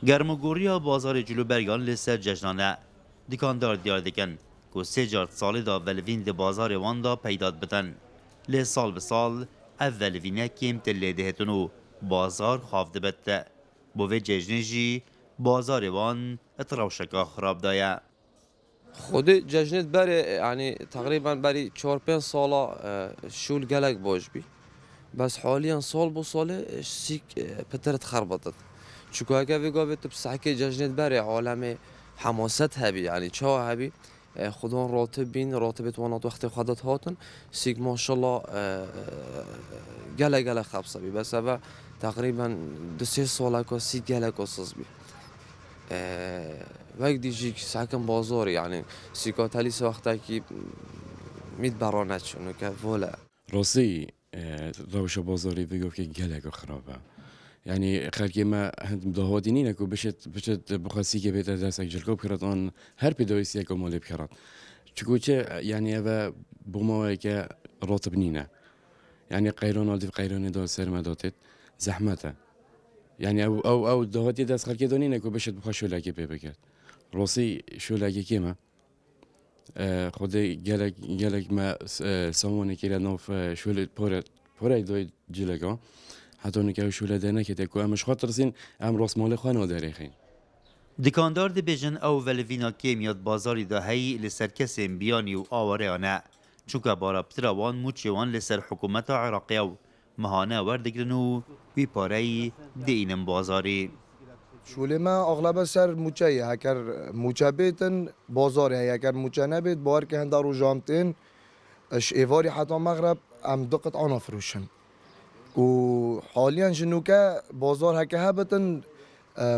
گرموگوریا بازار جلوبرگان لسر جشنانه دکاندار دیار دکن که 3 سالی دا ولوین دی بازار واندا پیداد بتن لی سال به سال اولوینه کم تلی دهتونو بازار خواف دبت بوه جشنه جی بازار وان اتراوشکا خراب دایا خود جشنت بری یعنی تقریبا بری 4-5 ساله شول گلک باش بی بس حاليا سال بو ساله سيك بترت خربطت چونکه اگه بگو به تو سعی جشنت بری عالم حماست هبی یعنی چه هبی خدا راتب بین راتب توانات وقت خودت هاتن سیگ ماشاءالله گله خبصه بی بس اوه تقریبا 2-3 ساله که سیگ گله کسز بی وقت دیجی که سعکم بازاری یعنی سیکاتلی وقتا که مید برانت شنو که وله راستی روش بازاری بگو که گلگ خرابه یعنی خلقی ما هند دهاتی نینه که بشت بخواسی که بیت دست جلگاب کرد آن هر پیدایسی که مالی بکرد چه یعنی اوه بومایی که راتب نینه یعنی قیران آلدی قیرانی دار سرما داتید زحمته یعنی او دهاتی دست خلقی دانینه که بشت بخواه شولگی بکرد راستی شولگی کیمه خود گلک ما سامانی که ناف شول پره دوی جلگا حتی نکه شول دنه که تکو امش خاطر سین ام راس مال خانه داریخین دکاندار دی بیجن او ولوینا کمیاد بازاری دا هی لسر کسیم بیانی و آواره آنه چونکه بارا پترا وان موچی وان لسر حکومت عراقی و مهانه وردگرنو وی پاره دی اینم بازاری شوله ما اغلب سر موچه هکر موچه بیتن بازاره هکر موچه نبیت بار که هنده رو جامتین اش ایواری حتی مغرب ام دقت آنا فروشن و حاليا جنوكا بازار هكا هبتن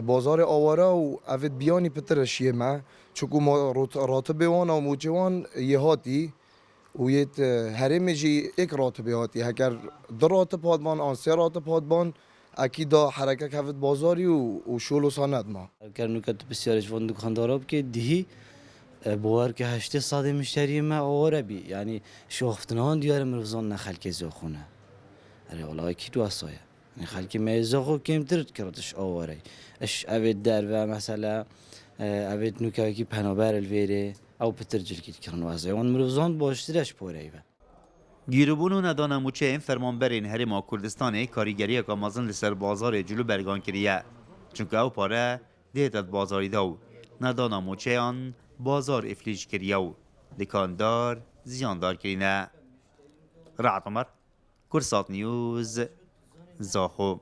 بازار آواره و اوید بیانی پترش یه ما چکو ما راتبه وان و موچوان یه هاتی و یه هرمه جی ایک راتبه هاتی هکر در راتب هات بان آن 3 راتب هات بان اکیدا حرکت هفت بازاری و شولو ساند ما کرنوکت بسیارش وان دکانداراب که دهی باور که 800 مشتری ما آواره بی یعنی شوفتنان دیار مرزان نخل که زخونه اره والله کی تو اسایه یعنی خلک میزاقو کم ترد کردش آواره اش اوید در و مثلا اوید نوکه کی پنابر الویره او پتر جلگید کردن واسه اون مرزان باشترش پوره ایوه گیروبون و ندانه موچه این فرمانبرین هرما کردستان کاریگری که مازن لسر بازار جلو برگان کریه چونکه او پاره دیتت بازاری دو ندانه موچه آن بازار افلیج کریه و دکاندار زیاندار کرینه رعد عمر کرسات نیوز زاخو